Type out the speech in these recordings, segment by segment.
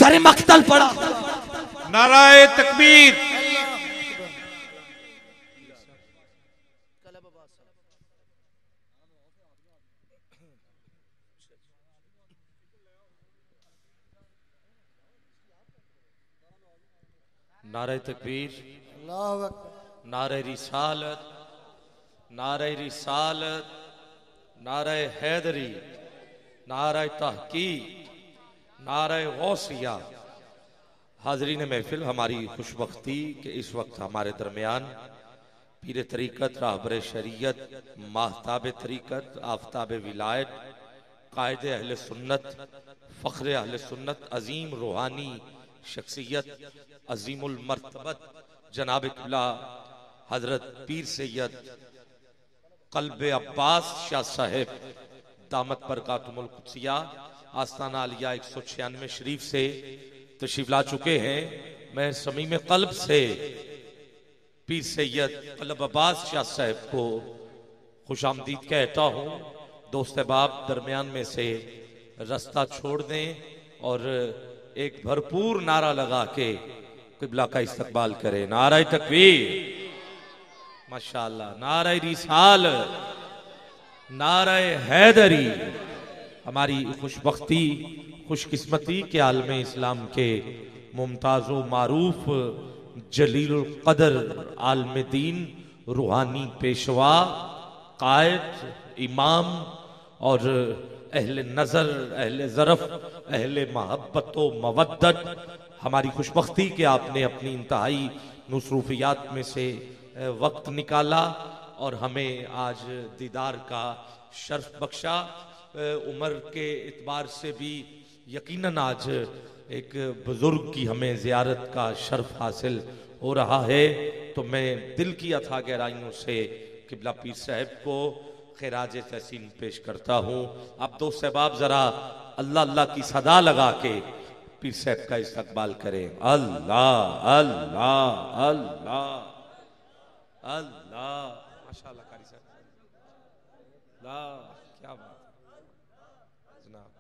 दर मख्तल पड़ा। नाराए तकबीर। नारे तकबीर, अल्लाहु अकबर। नारे रिसालत, नारे रिसालत, नारे हैदरी, नारे तहकीक, नारे गौसिया। हाजरीन महफिल, हमारी खुशबख्ती कि इस वक्त हमारे दरमियान पीर तरीक़त, राहबर शरीयत, महताब तरीक़त, आफ्ताब विलायत, कायद अहले सुन्नत, फ़ख्र अहले सुन्नत, अजीम रूहानी शख्सियत, अजीमुल मर्तबत जनाब क़िबला हजरत पीर सैयद क़ल्ब अब्बास शाह साहेब दामत बरकातुहुल क़ुद्सिया आस्ताना आलिया 196 शरीफ से तशरीफ ला चुके हैं। मैं समीम क़ल्ब से पीर सैयद क़ल्ब अब्बास शाह साहेब को खुशामदीद कहता हूँ। दोस्त बाब दरमियान में से रास्ता छोड़ दें और एक भरपूर नारा लगा के क़िबला का इस्तकबाल करें। नारा तकबीर, माशाअल्लाह, नारा रिसालत, नारा हैदरी। हमारी खुशबख्ती, खुशकिस्मती के आलम इस्लाम के मुमताज़ व मारूफ जलील क़दर आलम दीन, रूहानी पेशवा, कायद, इमाम और अहले नज़र, अहले ज़रफ़, अहले मोहब्बत व मवद्दत। हमारी खुशबख्ती कि आपने अपनी इंतहाई मसरूफियात में से वक्त निकाला और हमें आज दीदार का शर्फ बख्शा। उम्र के एतबार से भी यकीनन आज एक बुजुर्ग की हमें ज़ियारत का शर्फ हासिल हो रहा है। तो मैं दिल की अथा गहराइयों से क़िबला पीर साहब को खिराज तहसीन पेश करता हूँ। आप दोस्त सहबाब जरा अल्लाह अल्लाह की सदा लगा के पीर साहब का इस्तकबाल करें। अल्लाह अल्लाह अल्लाह अल्लाह। माशाअल्लाह कारी साहब, अल्लाह, क्या बात है जनाब।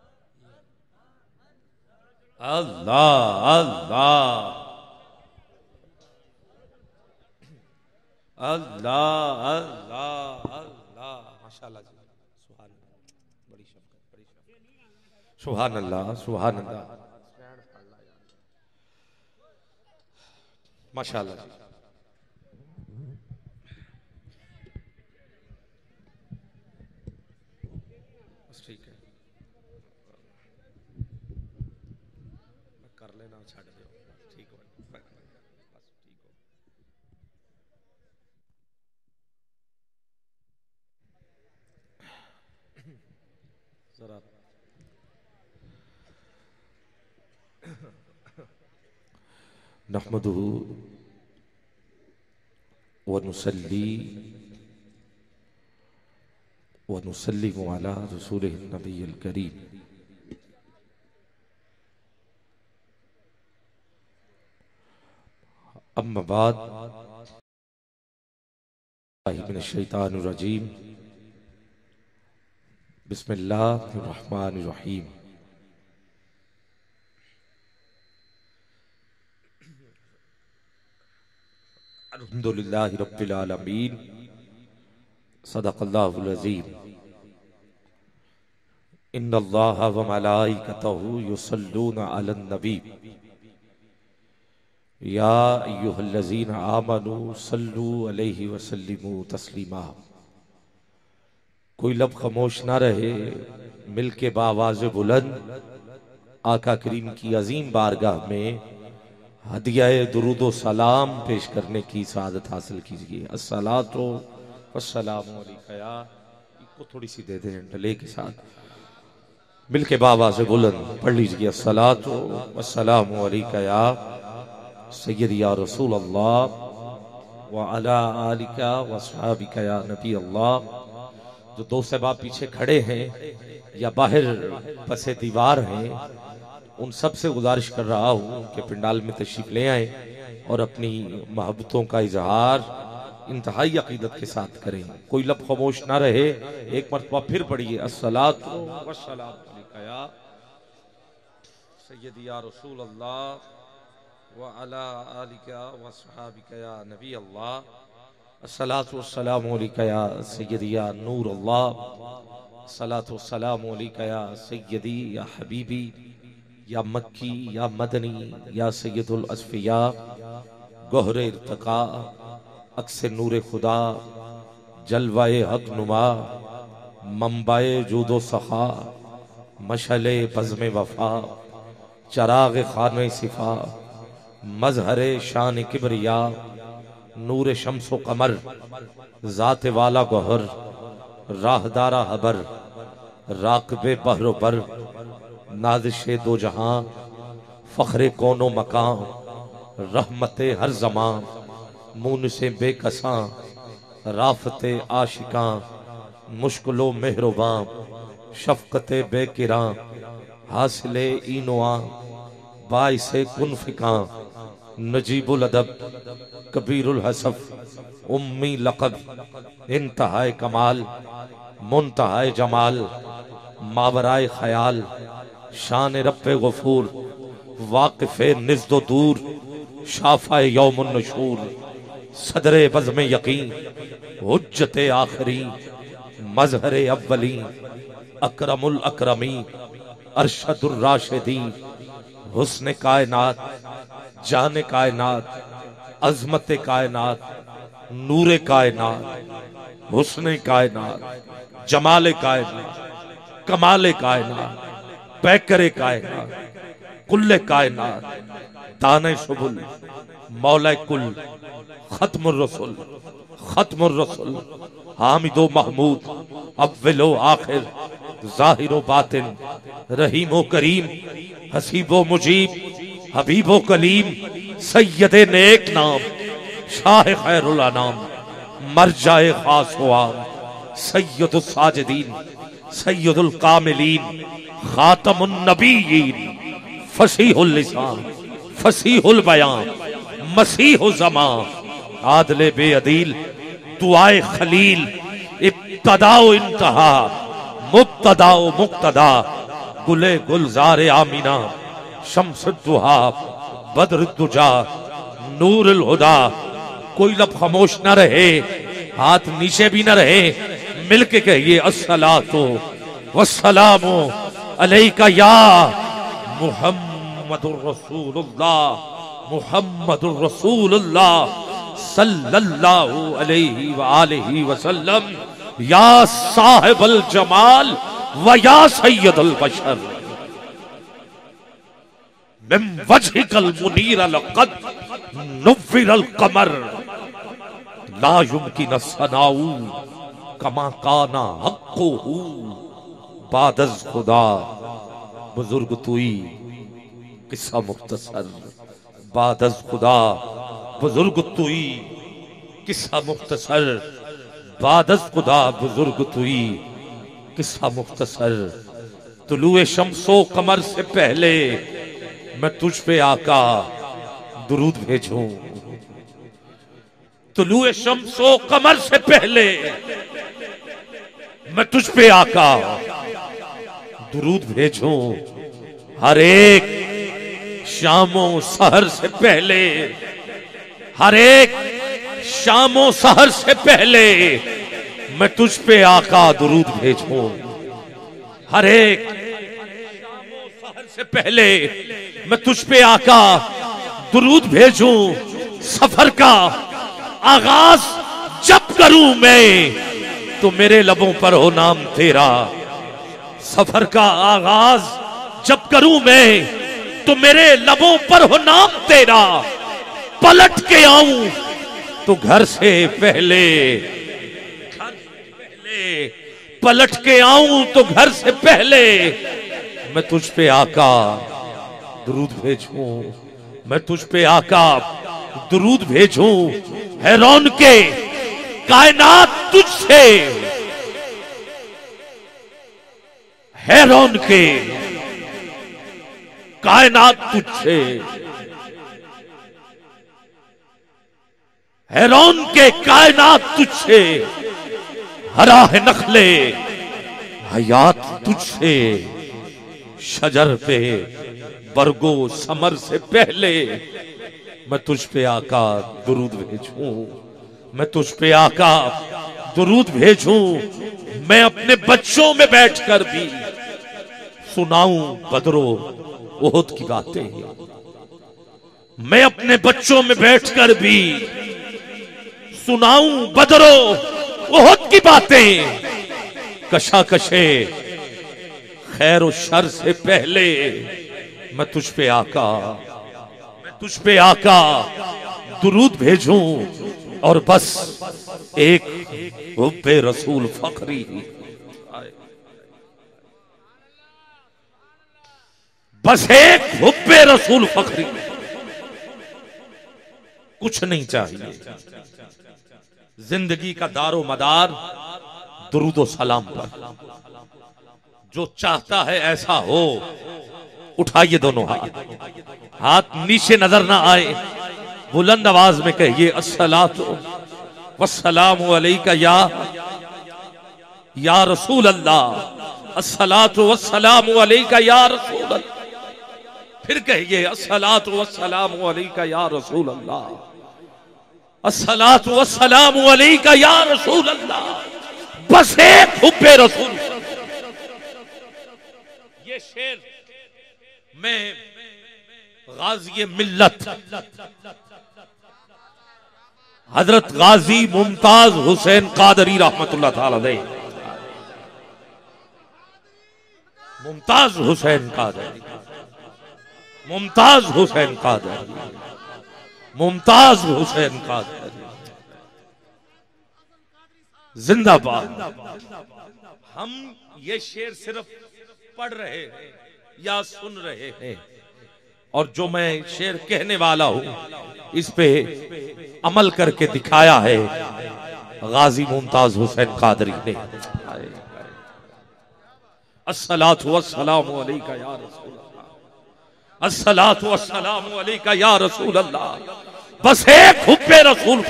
अल्लाह अल्लाह अल्लाह अल्लाह अल्लाह। माशाअल्लाह जी, सुभान अल्लाह, बड़ी शफ़क़त, बड़ी शफ़क़त। सुभान अल्लाह, सुभान अल्लाह, माशाअल्लाह जी। बस ठीक है, कर लेना, छड़ दो, ठीक हो, बस ठीक हो। जरा नहमदुहु व नुसल्ली व नुसल्लिमु अला रसूलिहिन नबिय्यिल करीम। अम्मा बाद, मिनश शैतानिर रजीम, बिस्मिल्लाहिर रहमानिर रहीम। अल्हम्दुलिल्लाहि रब्बिल आलमीन, सदक़ल्लाहुल अज़ीम। इन्नल्लाहा व मलाइकतहु युसल्लूना अलन नबी या अय्युहल्लज़ीना आमनू सल्लू अलैहि व सल्लिमू तस्लीमा। कोई लब खामोश ना रहे, मिल के बावाज़ बुलंद आका करीम की अजीम बारगाह में हदिया दुरूद सलाम पेश करने की सआदत हासिल कीजिए। अस्सलातु वस्सलामु अलैका या, इसको थोड़ी सी दे दें डले के साथ, मिल के बाबा से बुलंद पढ़ लीजिए। अस्सलातु वस्सलामु अलैका या सय्यदी या रसूल अल्लाह व अला आलिका व अस्हाबिका या नबी अल्लाह। जो दो सहबाब पीछे खड़े हैं या बाहर पसे दीवार हैं, उन सब से गुजारिश कर रहा हूँ कि पंडाल में तशरीफ ले आए और अपनी मोहब्बतों का इजहार इंतहाई अकीदत के साथ करें। कोई लब खामोश ना रहे। एक मरतबा फिर पढ़िए, अस्सलातु वस्सलामु अलैका या सय्यदी या रसूल अल्लाह व अला आलिका व सहाबिका या नबी अल्लाह, अस्सलातु वस्सलामु अलैका या सय्यदी या नूर अल्लाह, अस्सलातु वस्सलामु अलैका या सय्यदी या हबीबी या मक्की या मदनी या सय्यदुल अस्फिया, गोहरे इर्तका, अक्से नूर खुदा, जलवाए हक नुमा, मंबाए जूदो सखा, मशले बज़्म वफा, चराग खाने सिफा, मजहरे शान किबरिया, नूर शम्सो कमर, जाते वाला गोहर, राहदारा हबर, राकबे बहरो बर, नादिशे दो जहां, फखरे कोनो मकान, रहमते हर जमान, मून से बेकसां, राफते आशिकां, मुश्किलो मेहरबां, शफकते बेकिरां, हासिले इनोआ, बाइसे कुनफिकां, नजीबुल अदब, कबीरुल हसफ, उम्मी लक़ब, इंतहाए कमाल, मुंतहाए जमाल, मावराए ख्याल, शान रब्बे गफूर, वाक़िफ़े निज़्दो दूर, शाफ़ाए यौमुन नशूर, सदरे बज़्म यकीन, हुज्जते आखिरी, मज़हरे अव्वली, अकरमुल अकरमी, अरशदुर राशिदी, हुस्न कायनात, जाने कायनात, अज़मत कायनात, नूरे कायनात, हुस्न कायनात, जमाले कायनात, कमाले कायनात, पैकरे कायनात, कुल्ले कायनात, दाने सुबुल, मौला कुल, खत्मुर रसूल, खत्मुर रसूल, हामिदो महमूद, अव्वलो आखिर, ज़ाहिरो बातिन, रहीमो करीम, हसीबो मुजीब, हबीबो कलीम, सैयदे नेक नाम, शाह खैरुल अनाम, मरजाए खास हुआ, सैयदुल साजिदीन, सैयदुल कामिलीन, खातमुन नबीयीन, फसीहुल लिसान, फसीहुल बयान, मसीहुल ज़मान, आदले बेअदील, दुआए खलील, इब्तदाओ इंतहा, मुब्तदाओ मुक्तदा, गुले गुलजारे आमीना, शम्सुद्दुहा, बद्रुद्दुजा, नूरुल हुदा। कोई लब खामोश न रहे, हाथ नीचे भी न रहे, मिलके कहिए अस्सलातु वस्सलामु अलैका या मुहम्मदुर रसूलुल्लाह, मुहम्मदुर रसूलुल्लाह सल्लल्लाहु अलैहि व आलिहि वसल्लम, या साहिबल जमाल व या सय्यदुल बशर, मिन वजहिकल मुनीर लक़द नुव्विरल कमर, ला युमकिन सनाउ कमा काना हक़्क़ुहु बादज़ खुदा। बुजुर्ग तुई किस्सा मुख्तसर, बादज़ खुदा, बुजुर्ग तुई किस्सा मुख्तसर, बादज़ खुदा, बुजुर्ग तुई किस्सा मुख्तसर। तुलुए शम्सो कमर से पहले मैं तुझ पे आका दुरूद भेजूं, तुलुए शम्सो कमर से पहले मैं तुझ पे आका दुरूद भेजूं, हर एक शामो सहर से पहले, हर एक शामो सहर से पहले मैं तुझ पे आका दुरूद भेजूं, हर एक शामो सहर से पहले मैं तुझ पे आका दुरूद भेजूं। सफर का आगाज जब करूं मैं तो मेरे लबों पर हो नाम तेरा, सफर का आगाज जब करूं मैं तो मेरे लबों पर हो नाम तेरा, पलट के आऊं तो घर से पहले, पलट के आऊं तो घर से पहले मैं तुझ पे आका दुरूद भेजूं, मैं तुझ पे आका दुरूद भेजूं। हैरान के कायनात तुझसे, हैरान के कायनात तुझसे, हैरान के कायनात तुझसे, हरा है नखले हयात तुझसे, शजर पे बरगो समर से पहले मैं तुझ पे आका दुरूद भेजूं, मैं तुझ पे आका दुरूद भेजूं। मैं अपने बच्चों में बैठकर भी सुनाऊं बदरो ओहद की बातें, मैं अपने बच्चों में बैठकर भी सुनाऊं बदरो ओहद की बातें। कशाकशे खैर और शर से पहले मैं तुझ पे आका, मैं तुझ पे आका दुरूद भेजूं और बस एक हुब्बे रसूल फखरी, बस एक हुब्बे रसूल फखरी, कुछ नहीं चाहिए। जिंदगी का दारो मदार दुरूदो सलाम पर। जो चाहता है ऐसा हो, उठाइए दोनों हाथ, हाथ नीचे नजर ना आए, बुलंद आवाज में कहिए अस्सलातु वस्सलामु अलैका या रसूल अल्लाह, अस्सलातु वस्सलामु अलैका या रसूल अल्लाह। फिर कहिए अस्सलातु वस्सलामु अलैका या रसूल अल्लाह, अस्सलातु वस्सलामु अलैका या रसूल अल्लाह। बस एक हुब्बे रसूल। ये शेर मैं गाजी मिल्लत हजरत गाजी मुमताज हुसैन कादरी रहमतुल्लाह ताला अलैह, मुमताज हुसैन कादरी, मुमताज हुसैन कादरी, मुमताज हुसैन कादरी जिंदाबाद। हम ये शेर सिर्फ पढ़ रहे हैं या सुन रहे हैं, और जो मैं शेर कहने वाला हूं इस पे अमल करके दिखाया है गाजी मुमताज हुसैन कादरी ने। अस्सलातु वस्सलामु अलैका या रसूल अल्लाह, अस्सलातु वस्सलामु अलैका या रसूल अल्लाह। बस एक हुब्बे रसूल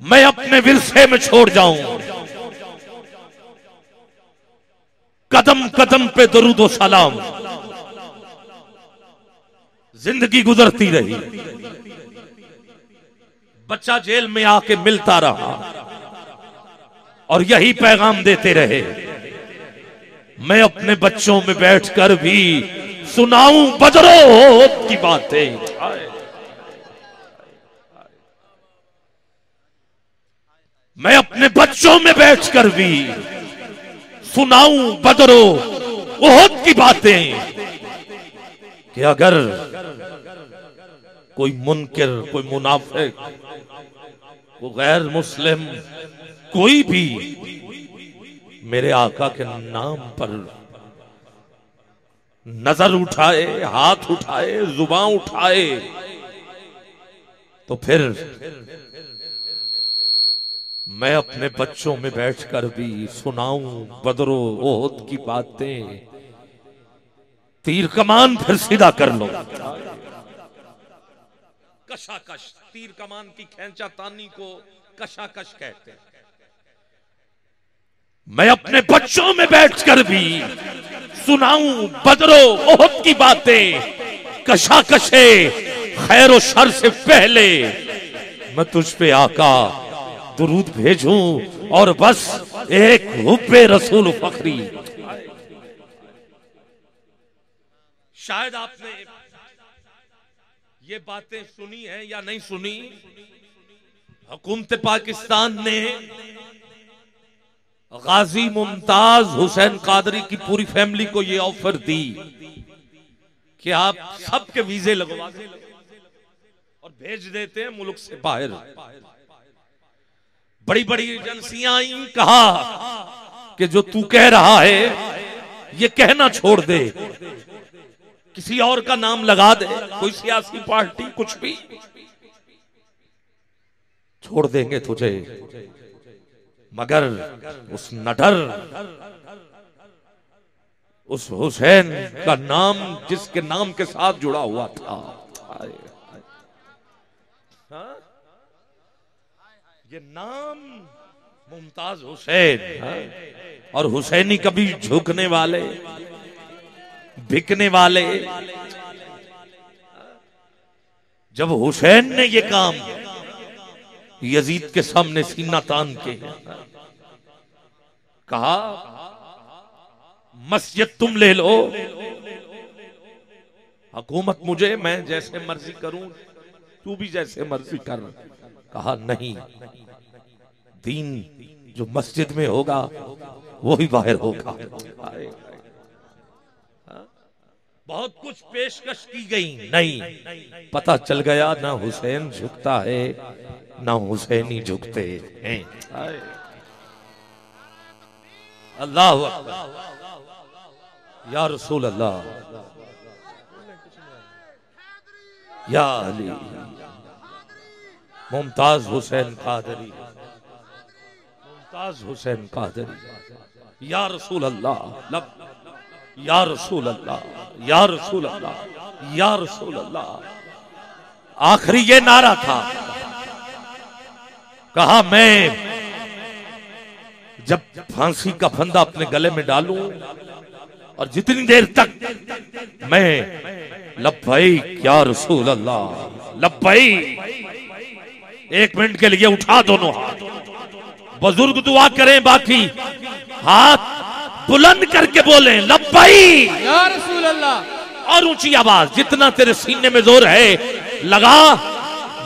मैं अपने विरसे में छोड़ जाऊं, कदम कदम पे दरूद व सलाम। जिंदगी गुजरती रही, बच्चा जेल में आके मिलता रहा और यही पैगाम देते रहे, मैं अपने बच्चों में बैठकर भी सुनाऊं बदरो की बातें। मैं अपने बच्चों में बैठकर भी सुनाऊं बदरो ओहद की बातें, कि अगर कोई मुनकिर, कोई मुनाफिक, कोई गैर मुस्लिम, कोई भी मेरे आका के नाम पर नजर उठाए, हाथ उठाए, जुबान उठाए, तो फिर मैं अपने बच्चों में बैठकर भी सुनाऊं बदरो ओहद की बातें। तीर कमान फिर सीधा कर लो, कशाकश, तीर कमान की खैंचा तानी को कशाकश कहते हैं। मैं अपने बच्चों में बैठकर भी सुनाऊं बदरो ओहद की बातें। कशाकशे खैर और शर से पहले मैं तुझ पे आका दुरूद भेजूं और बस एक हुब्बे रसूल फखरी। शायद आपने ये बातें सुनी है या नहीं सुनी, हुकूमत पाकिस्तान ने गाजी मुमताज हुसैन कादरी की पूरी फैमिली को ये ऑफर दी कि आप सबके वीजे लगवा दें और भेज देते हैं मुल्क से बाहर। बड़ी बड़ी एजेंसियां आई, कहा कि जो तू कह रहा है ये कहना छोड़ दे, किसी और का नाम लगा दे, कोई सियासी पार्टी, कुछ भी, छोड़ देंगे तुझे। मगर उस नडर, उस हुसैन का नाम जिसके नाम के साथ जुड़ा हुआ था, ये नाम मुमताज हुसैन, और हुसैनी कभी झुकने वाले बिकने वाले। जब हुसैन ने ये काम यजीद के सामने सीना तान के कहा, मस्जिद तुम ले लो, हुकूमत मुझे, मैं जैसे मर्जी करूं, तू भी जैसे मर्जी कर। कहा नहीं, दीन जो मस्जिद में होगा वो ही बाहर होगा। बहुत कुछ पेशकश की गई, नहीं, पता चल गया ना हुसैन झुकता है ना हुसैनी झुकते हैं। अल्लाह अकबर, या रसूल अल्लाह, या अली, मुमताज हुसैन कादरी, मुमताज हुसैन कादरी, या रसूल अल्लाह, या रसूल अल्लाह, या रसूल अल्लाह, या रसूल अल्लाह। आखिरी ये नारा था, कहा मैं जब फांसी का फंदा अपने गले में डालूं और जितनी देर तक मैं लब्बैक या रसूल अल्लाह, लब्बैक, 1 मिनट के लिए उठा दोनों हाथ, बुजुर्ग दुआ करें, बाकी हाथ बुलंद करके बोले लब्बैक या रसूल अल्लाह, और ऊंची आवाज, जितना तेरे सीने में जोर है लगा,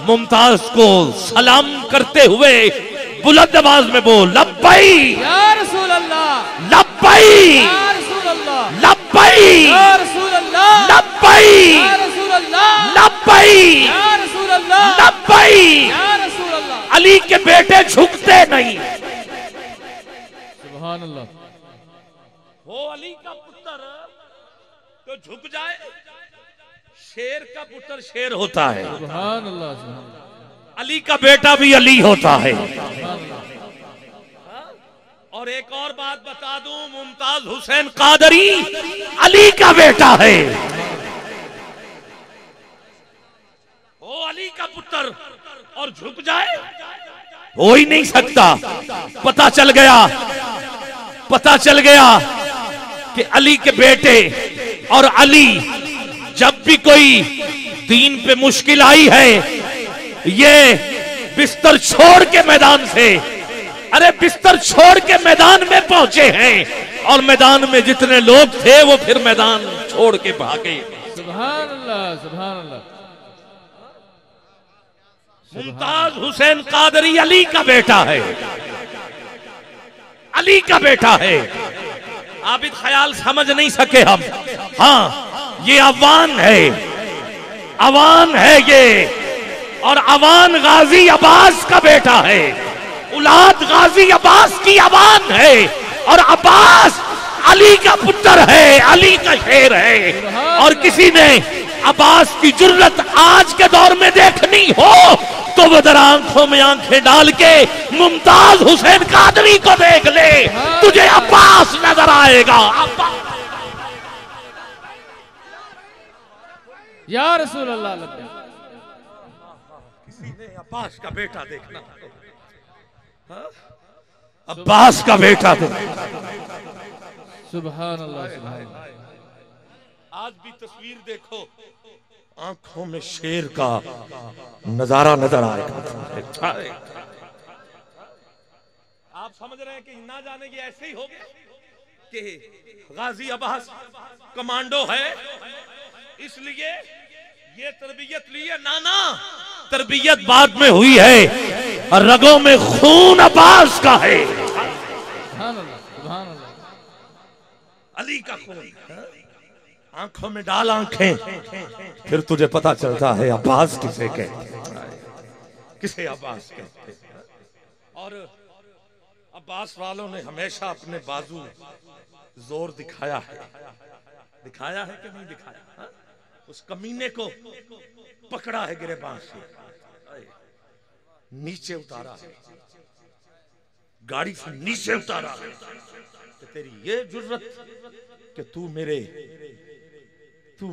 मुमताज को सलाम करते हुए बुलंद आवाज में बोल लब्बैक या रसूल अल्लाह, लब्बैक या रसूल अल्लाह, लब्बैक या रसूल अल्लाह, लब्बैक या रसूल अल्लाह, लब्बैक या रसूल अल्लाह, लब्बैक। या रसूल अल्लाह। अली के बेटे झुकते नहीं। सुभान अल्लाह। हो अली का पुत्र तो झुक जाए। शेर का पुत्र शेर होता है, सुभान अल्लाह, सुभान अल्लाह। अली का बेटा भी अली होता है। और एक और बात बता दूं, मुमताज हुसैन कादरी अली का बेटा है। वो अली का पुत्र और झुक जाए, हो ही नहीं सकता। पता चल गया, पता चल गया कि अली के बेटे और अली, जब भी कोई दीन पे मुश्किल आई है, ये बिस्तर छोड़ के मैदान से, अरे बिस्तर छोड़ के मैदान में पहुंचे हैं, और मैदान में जितने लोग थे वो फिर मैदान छोड़ के भागे। सुभान अल्लाह, सुभान अल्लाह। मुमताज हुसैन कादरी अली का बेटा है, अली का बेटा है। आबिद ख्याल समझ नहीं सके हम। हाँ, ये अवान है, अवान है ये, और अवान गाजी अब्बास का बेटा है। औलाद गाजी अब्बास की अवान है, और अब्बास अली का पुत्र है, अली का शेर है। और किसी ने अब्बास की जुर्रत आज के दौर में देखनी हो तो वो जरा आंखों में आंखें डाल के मुमताज हुसैन कादरी को देख ले, तुझे अब्बास नजर आएगा। या रसूल अल्लाह। किसी ने अब्बास का बेटा देखना, अब्बास का बेटा देखना। सुभान अल्लाह, सुभान अल्लाह। आज भी तस्वीर देखो, आंखों में शेर का नजारा नजर आएगा। आप समझ रहे हैं कि ना जाने की ऐसे ही हो गया कि गाजी अब्बास कमांडो है, इसलिए ये तरबियत ली है। नाना, तरबियत बाद में हुई है, और रगों में खून अब्बास का है। सुभान अल्लाह, सुभान अल्लाह। अली का खून, आंखों में डाल आंखें, फिर तुझे पता चलता है अब्बास किसे कहते, किसे अब्बास कहते। और अब्बास वालों ने हमेशा अपने बाजू जोर दिखाया है, दिखाया है कि नहीं दिखाया? हा? उस कमीने को पकड़ा है गिरेबान से, नीचे उतारा है, गाड़ी से नीचे उतारा है। तो तेरी ये जुर्रत कि तू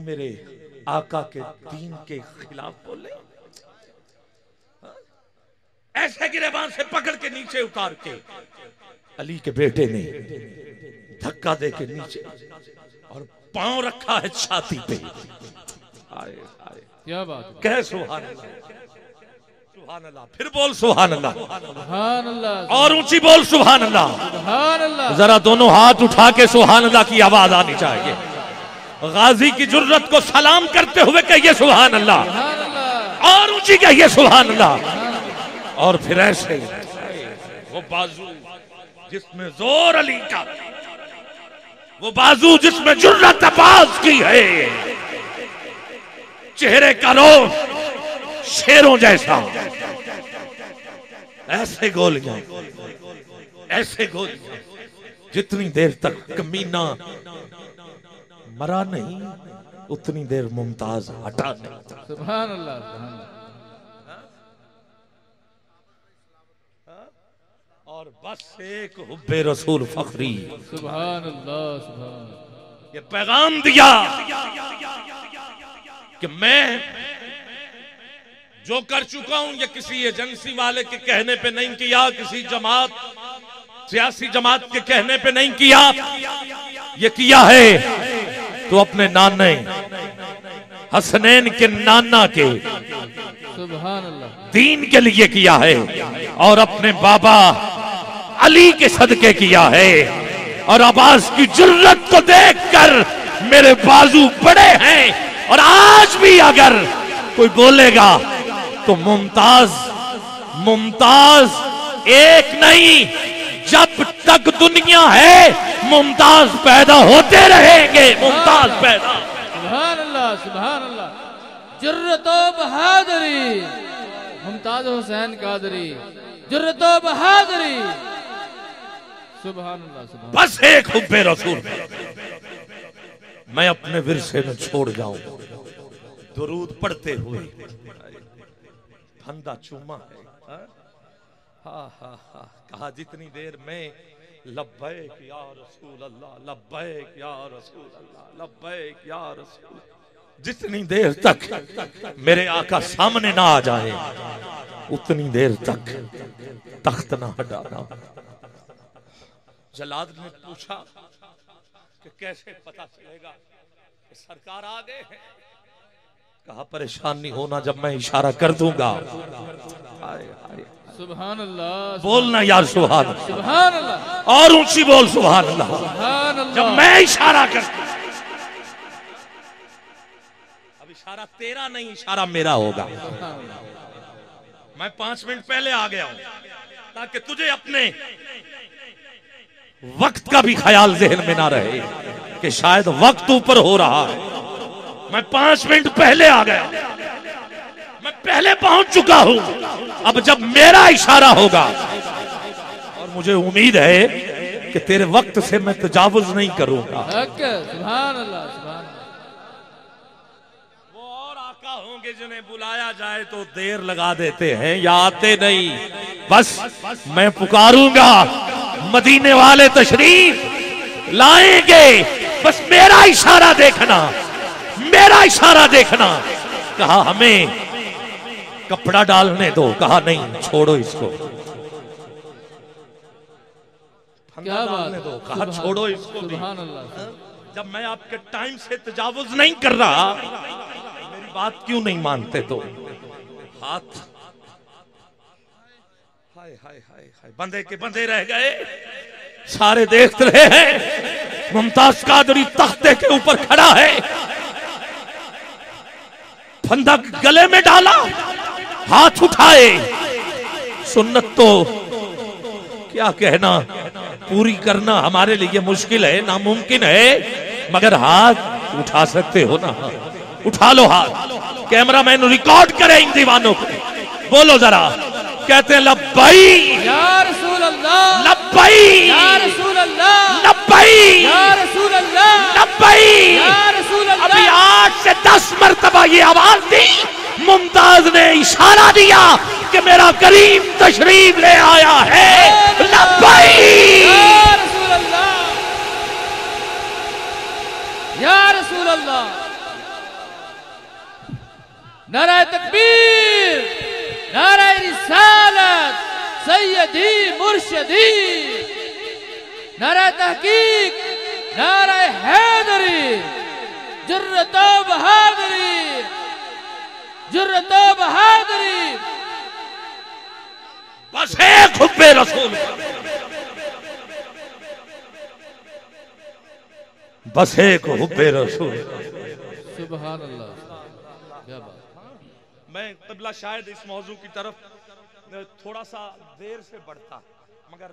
मेरे आका के दीन के खिलाफ बोले? ऐसे गिरेबान से पकड़ के नीचे उतार के अली के बेटे ने धक्का दे के नीचे और पांव रखा है छाती पे। आए आए क्या बात है। कह सुभान अल्लाह, सुभान अल्लाह, फिर बोल सुभान अल्लाह, सुभान अल्लाह, और ऊंची बोल सुभान अल्लाह। सुभान अल्लाह। जरा दोनों हाथ उठा के सुभान अल्लाह की आवाज आनी चाहिए। गाजी की जुर्रत को सलाम करते हुए कहिए सुभान अल्लाह, सुभान अल्लाह, और ऊंची कहिए सुभान अल्लाह। और फिर ऐसे वो बाजू जिसमें जोर अली का, वो बाजू जिसमें जुर्रत अब्बास की है, चेहरे का रोश शेरों जैसा, ऐसे गोलियां, ऐसे गोलियां। जितनी देर तक कमीना मरा नहीं उतनी देर मुमताज हटा नहीं। सुभान अल्लाह, सुभान अल्लाह। और बस एक हुब्बे रसूल फखरी, सुभान अल्लाह, सुभान अल्लाह। ये पैगाम दिया कि मैं जो कर चुका हूं ये किसी एजेंसी वाले के कहने पे नहीं किया, किसी जमात सियासी जमात के कहने पे नहीं किया, ये किया है तो अपने नाने हसनैन के नाना के सुभान अल्लाह, दीन के लिए किया है, और अपने बाबा अली के सदके किया है। और अब्बास की जुर्रत को देखकर मेरे बाजू बड़े हैं, और आज भी अगर कोई बोलेगा तो मुमताज, मुमताज एक नहीं, जब तक दुनिया है मुमताज पैदा होते रहेंगे, मुमताज पैदा। सुभान अल्लाह, सुभान अल्लाह। जुर्रतो बहादुरी, मुमताज हुसैन कादरी, जुर्रतो बहादुरी। सुभान अल्लाह, सुभान। बस एक हुब्बे रसूल मैं अपने विरसे में छोड़ जाऊं, दुरूद पढ़ते हुए फंदा चूमा है। हा हा हा, कहा जितनी देर में लब्बैक या रसूल अल्लाह, लब्बैक या रसूल अल्लाह, लब्बैक या रसूल, जितनी देर तक मेरे आका सामने ना आ जाए उतनी देर तक तख्त ना हटाना। जलाद ने पूछा कि कैसे पता चलेगा कि सरकार आ गए हैं? कहा परेशान नहीं होना, जब मैं इशारा कर दूंगा। आए, आए। सुभान अल्लाह, बोलना यार सुभान अल्लाह, सुभान अल्लाह, और ऊंची बोल सुभान अल्लाह। सुभान अल्लाह। जब मैं इशारा कर, अब इशारा तेरा नहीं, इशारा मेरा होगा। मैं 5 मिनट पहले आ गया हूं ताकि तुझे अपने वक्त का भी ख्याल जहन में ना रहे कि शायद वक्त ऊपर हो रहा है। मैं 5 मिनट पहले आ गया, मैं पहले पहुंच चुका हूं। अब जब मेरा इशारा होगा, और मुझे उम्मीद है कि तेरे वक्त से मैं तजावुज नहीं करूंगा। सुभान अल्लाह, सुभान। वो और आका होंगे जिन्हें बुलाया जाए तो देर लगा देते हैं या आते नहीं। बस मैं पुकारूंगा, मदीने वाले तशरीफ लाएंगे, बस मेरा इशारा देखना, मेरा इशारा देखना। कहा हमें कपड़ा डालने दो, कहा नहीं छोड़ो इसको, क्या डालने दो, कहा छोड़ो इसको। सुभान अल्लाह। जब मैं आपके टाइम से तजावुज नहीं कर रहा, मेरी बात क्यों नहीं मानते? तो हाथ हाय हाय हाय हाय, बंधे के बंधे रह गए। सारे देख रहे हैं मुमताज कादरी तख्ते के ऊपर खड़ा है, फंदा गले में डाला, हाथ उठाए। सुन्नत तो क्या कहना, पूरी करना हमारे लिए मुश्किल है, नामुमकिन है, मगर हाथ उठा सकते हो ना, उठा लो हाथ। कैमरामैन रिकॉर्ड करे इन दीवानों को, बोलो जरा। कहते हैं लब्बई या रसूल अल्लाह, लब्बई या रसूल अल्लाह, लब्बई या रसूल अल्लाह, लब्बई। या रसूल अल्लाह। अभी 8 से 10 मरतबा ये आवाज दी, मुमताज ने इशारा दिया कि मेरा करीम तशरीफ ले आया है। लब्बई या रसूल अल्लाह, या रसूल अल्लाह। नारे तकबीर, नारे रिसालत, सैयदी मुर्शिदी। नारा तहकीक, नारा हैदरी, जुर्रत बहादुरी, जुर्रत बहादुरी। बस एक हुब्बे रसूल, बस एक हुब्बे रसूल। सुभान अल्लाह, क्या बात। मैं क़िबला शायद इस मौजू की तरफ थोड़ा सा देर से बढ़ता, मगर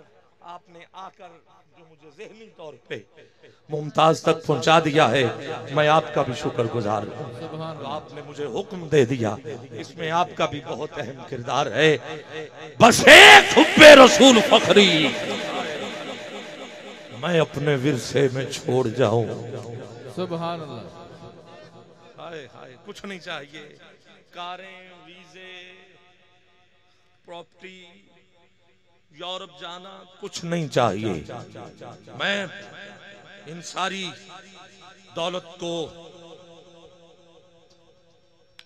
आपने आकर जो मुझे ज़हनी तौर पे मुमताज तक पहुंचा दिया है, मैं आपका भी शुक्रगुजार हूँ। तो आपने मुझे हुक्म दे दिया, इसमें आपका भी बहुत अहम किरदार है। बस एक हुब्बे रसूल फखरी मैं अपने विरसे में छोड़ जाऊं। सुभान अल्लाह। हाय हाय, कुछ नहीं चाहिए, कारें, वीजे, प्रॉपर्टी, यूरोप जाना, कुछ नहीं चाहिए। मैं इन सारी दौलत को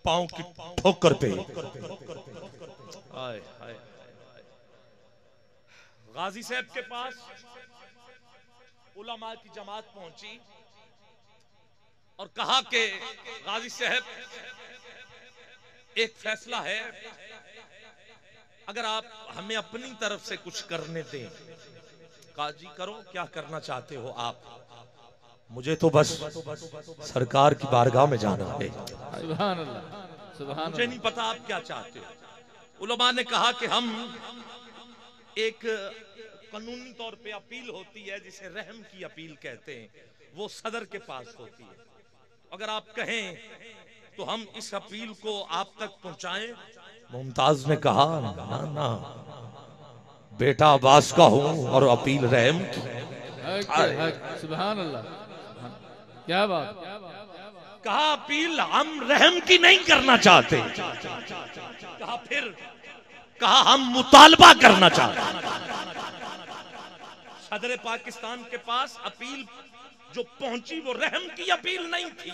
पांव की ठोकर पे गाजी साहब के पास उलमा की जमात पहुंची और कहा कि गाजी साहब, एक फैसला है, अगर आप हमें अपनी तरफ से कुछ करने दें। काजी करो, क्या करना चाहते हो आप? मुझे तो बस सरकार की बारगाह में जाना है। सुभान अल्लाह, सुभान मुझे नहीं पता आप क्या चाहते हो। उलमा ने कहा कि हम एक कानूनी तौर पे अपील होती है जिसे रहम की अपील कहते हैं, वो सदर के पास होती है। अगर आप कहें तो हम इस अपील को आप तक पहुंचाएं। मुमताज ने कहा, ना ना, बेटा अब्बास का हूं और अपील रहम की। सुभान अल्लाह, क्या बात। कहा अपील हम रहम की नहीं करना चाहते। कहा हम मुतालबा करना चाहते। सदर पाकिस्तान के पास अपील जो पहुंची वो रहम की अपील नहीं थी,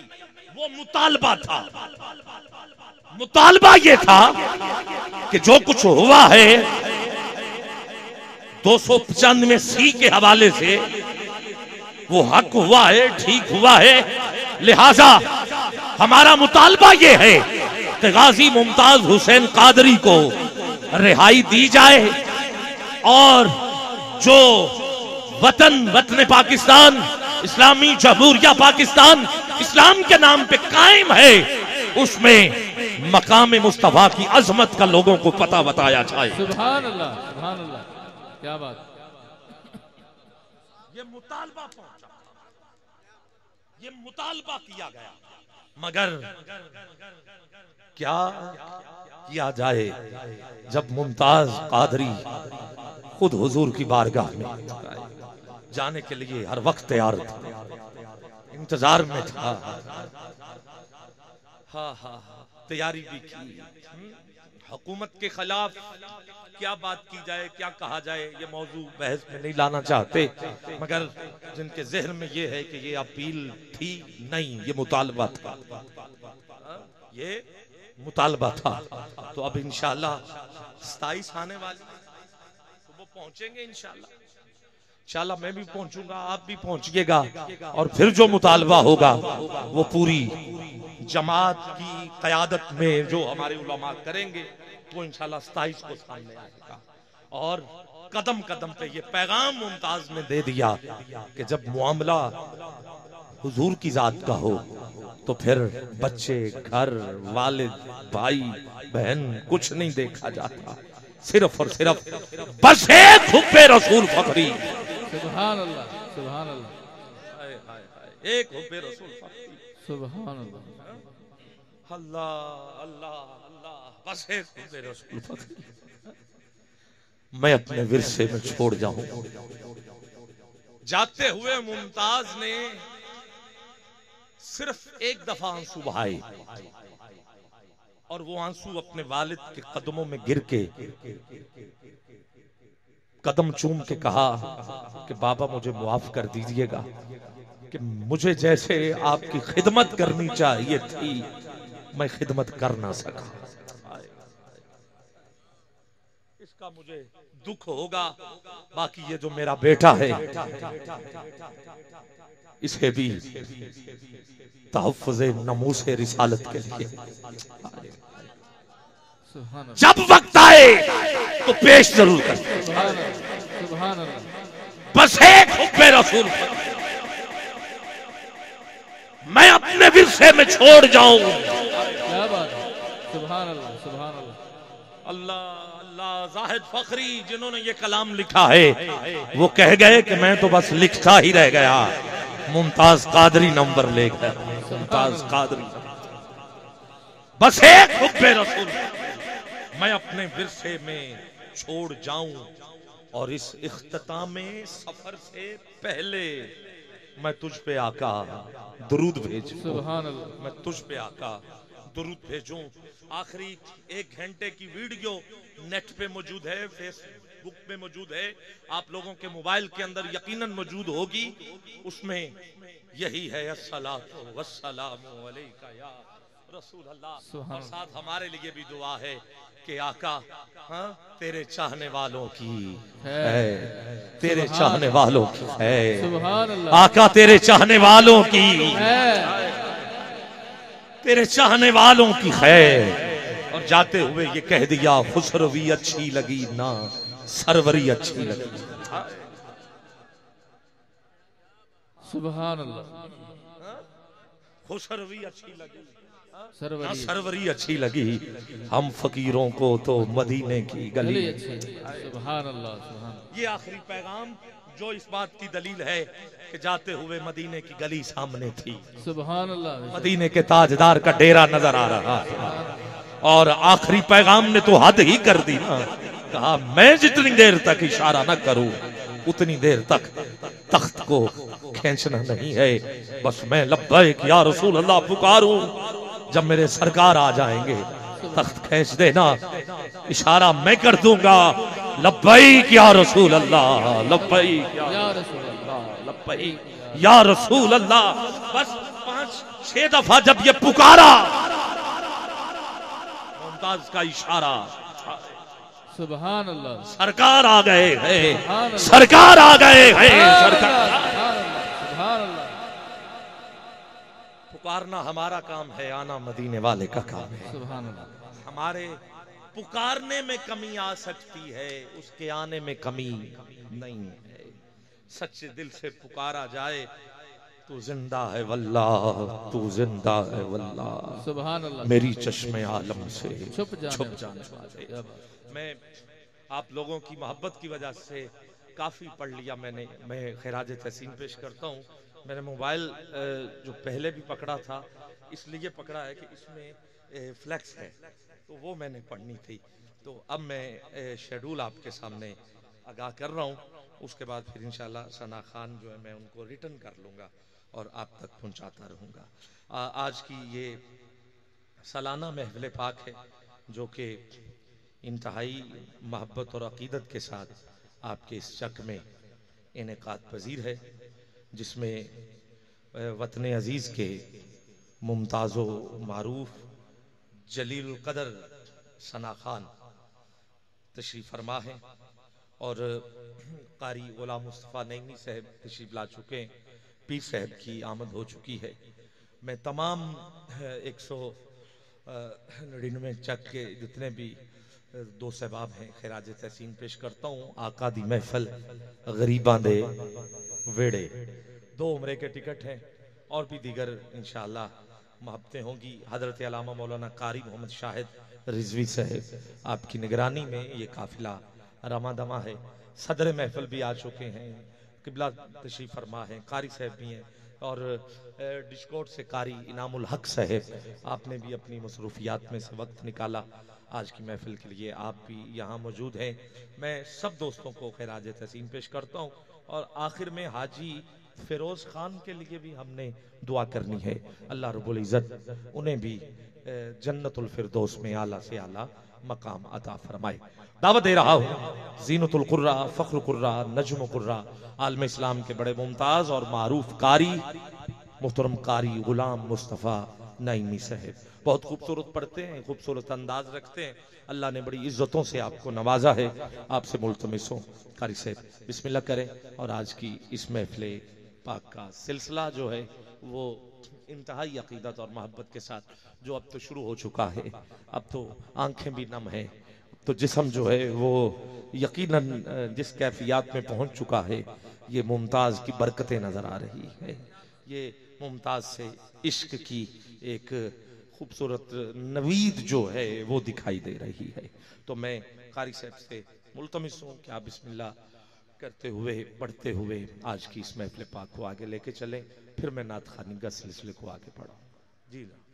वो मुतालबा था। मुतालबा ये था कि जो कुछ हुआ है 295 के हवाले से वो हक हुआ है, ठीक हुआ है। लिहाजा हमारा मुतालबा ये है कि गाजी मुमताज हुसैन कादरी को रिहाई दी जाए और जो वतन पाकिस्तान, इस्लामी जमहूरिया पाकिस्तान इस्लाम के नाम पे कायम है, उसमें मकाम मुस्तफा की अजमत का लोगों को पता बताया जाए। सुभान अल्लाह, सुभान अल्लाह, क्या बात। ये मुतालबा पहुंचा, ये मुतालबा किया गया, मगर क्या किया जाए जब मुमताज कादरी खुद हुजूर की बारगाह में जाने के लिए हर वक्त तैयार था, इंतजार में था। हाँ, तैयारी भी की। हुकूमत के खिलाफ क्या बात की जाए, क्या कहा जाए, ये मौजू बहस में नहीं लाना चाहते, मगर जिनके जहन में ये है कि ये अपील थी, नहीं, ये मुतालबा था, ये मुतालबा था। तो अब इंशाल्लाह 27 आने वाली, तो वो पहुंचेंगे इंशाल्लाह। इंशाल्लाह मैं भी पहुंचूंगा, आप भी पहुंचिएगा, और फिर जो मुतालबा होगा वो पूरी जमात की क़यादत में जो हमारे उलमा करेंगे वो इंशाल्लाह 27 को सामने आएगा। और कदम कदम पे ये पैगाम मुमताज ने दे दिया कि जब मामला हुजूर की जात का हो तो फिर बच्चे, घर, वालिद, भाई, बहन कुछ नहीं देखा जाता, सिर्फ और सिर्फ बस एक हुब्बे रसूल फखरी। सुभान अल्लाह, सुभान अल्लाह, एक हुब्बे रसूल फखरी। सुभान अल्लाह, अल्लाह अल्लाह अल्लाह, बस एक हुब्बे रसूल फखरी मैं अपने विरसे में छोड़ जाऊं। जाते हुए मुमताज ने सिर्फ एक दफा आंसू बहाए और वो आंसू अपने वालिद के कदमों में गिर के कदम चूम के कहा कि बाबा मुझे माफ कर दीजिएगा कि मुझे जैसे आपकी खिदमत करनी चाहिए थी मैं खिदमत कर ना सका। इस उसका मुझे दुख होगा। बाकी ये जो मेरा बेटा है इसे भी तहफ़्फ़ुज़े नमूसे रिसालत के लिए जब वक्त आए तो पेश जरूर कर। सुभान अल्लाह। बस एक हुब्बे रसूल मैं अपने विरसे में छोड़ जाऊं। क्या बात है। सुभान अल्लाह, सुभान अल्लाह। अल्लाह अल्लाह। जाहिद फखरी जिन्होंने ये कलाम लिखा है वो कह गए कि मैं तो बस लिखता ही रह गया। मुमताज कादरी नंबर ले गया। मुमताज कादरी बस एक हुब्बे रसूल मैं अपने विरसे में छोड़ जाऊं और इस इख्तिताम सफर से पहले मैं तुझ पे आका दुरूद भेजूं। सुभान अल्लाह। मैं तुझ पे आका दुरूद भेजूं। आखिरी 1 घंटे की वीडियो नेट पे मौजूद है, फेसबुक पे मौजूद है, आप लोगों के मोबाइल के अंदर यकीनन मौजूद होगी। उसमें यही है अस्सलातु वस्सलामु अलैका या रसूल अल्लाह। और साथ हमारे लिए भी दुआ है कि आका हाँ तेरे चाहने वालों की है, तेरे चाहने वालों की है। सुभान अल्लाह। आका तेरे चाहने वालों की तेरे चाहने वालों की है। और जाते हुए ये कह दिया खुसरवी अच्छी लगी ना सरवरी अच्छी लगी। सुभान अल्लाह। खुसरवी अच्छी लगी ना सरवरी सरवरी अच्छी लगी। हम फकीरों को तो मदीने की गली। अच्छी। सुभान अल्लाह, सुभान। ये आखिरी पैगाम जो इस बात की दलील है कि जाते हुए मदीने की गली सामने थी, सुभान अल्लाह। मदीने के ताजदार का डेरा नजर आ रहा था। और आखिरी पैगाम ने तो हद ही कर दी ना। कहा मैं जितनी देर तक इशारा न करूं उतनी देर तक तख्त को खींचना नहीं है। बस मैं लब्बैक या रसूल अल्लाह पुकारूं, जब मेरे सरकार आ जाएंगे तख्त खींच देना, इशारा मैं कर दूंगा लब्बैक या रसूल अल्लाह, लब्बैक या रसूल अल्लाह, लब्बैक या रसूल अल्लाह। बस 5-6 दफा जब ये पुकारा मुमताज का इशारा, सुभान अल्लाह। सरकार आ गए हैं, सरकार आ गए हैं, सरकार। सुभान अल्लाह। पुकारना हमारा काम है, आना मदीने वाले का काम है। सुभान अल्लाह। हमारे पुकारने में कमी आ सकती है, उसके आने में कमी नहीं है। सच्चे दिल से पुकारा जाए तू जिंदा है वल्लाह, तू जिंदा है वल्लाह, सुभान अल्लाह। मेरी चश्मे आलम से छुप जाने वाले। मैं आप लोगों की मोहब्बत की वजह से काफ़ी पढ़ लिया मैंने। मैं खिराज तहसीन पेश करता हूँ। मैंने मोबाइल जो पहले भी पकड़ा था इसलिए पकड़ा है कि इसमें फ्लैक्स है, तो वो मैंने पढ़नी थी। तो अब मैं शेड्यूल आपके सामने आगाह कर रहा हूँ। उसके बाद फिर इंशाल्लाह सना खान जो है मैं उनको रिटर्न कर लूँगा और आप तक पहुँचाता रहूँगा। आज की ये सालाना महफिल पाक है जो कि इंतहाई मोहब्बत और अकीदत के साथ आपके इस चक में इनेकाद पजीर है, जिसमें वतन अजीज़ के मुमताज़ो मारूफ जलील कदर सना खान तशरीफ़ फरमा है और कारी गुलाम मुस्तफ़ा नईमी साहब तशरीफ़ ला चुके हैं। पीर साहब की आमद हो चुकी है। मैं तमाम 199 चक के जितने भी दोस्त अहबाब हैं खिराज तहसीन पेश करता हूँ। आका दी महफल गरीबां दे वेड़े, 2 उम्रे के टिकट हैं और भी दीगर इंशाअल्लाह मोहब्बतें होंगी। हजरत अल्लामा मौलाना कारी मोहम्मद शाहिद रिजवी साहब आपकी निगरानी में ये काफिला रमा दमा है। सदर महफिल भी आ चुके हैं, किबला तशरीफ फरमा है, कारी साहब भी हैं और डिस्कोट से कारी इनामुल हक साहब, आपने भी अपनी मसरूफियात में से वक्त निकाला आज की महफिल के लिए, आप भी यहाँ मौजूद हैं। मैं सब दोस्तों को खैराज तहसीन पेश करता हूँ और आखिर में हाजी फिरोज खान के लिए भी हमने दुआ करनी है। अल्लाह रब्बुल इज़्ज़त उन्हें भी जन्नतुल फिरदौस में आला से आला मकाम अता फरमाए। दावत दे रहा हूँ ज़ीनतुल कुर्रा, फ़ख्र कुर्रा, नज्म कुर्रा, आलम इस्लाम के बड़े मुमताज़ और मारूफ कारी मुहतरम कारी गुलाम मुस्तफ़ा नईमी साहब, बहुत खूबसूरत पढ़ते हैं, खूबसूरत अंदाज रखते हैं। अल्लाह ने बड़ी इज्जतों से आपको नवाजा है। आपसे मुल्तमिस हूँ कारी साहब बिस्मिल्लाह करें और आज की इस महफिल पाक का सिलसिला जो है वो इंतहाई अकीदत और मोहब्बत के साथ जो अब तो शुरू हो चुका है। अब तो आंखें भी नम है, तो जिस्म जो है वो यकीनन जिस कैफियत में पहुंच चुका है, ये मुमताज की बरकतें नजर आ रही है। ये मुमताज से इश्क की एक खूबसूरत नवीद जो है वो दिखाई दे रही है। तो मैं कारी साहब से मुल्तमिस हूँ कि आप बिस्मिल्लाह करते हुए पढ़ते हुए आज की इस महफिल पाक को आगे लेके चलें, फिर मैं नात खानी का सिलसिले को आगे बढ़ाऊँ। जी ना।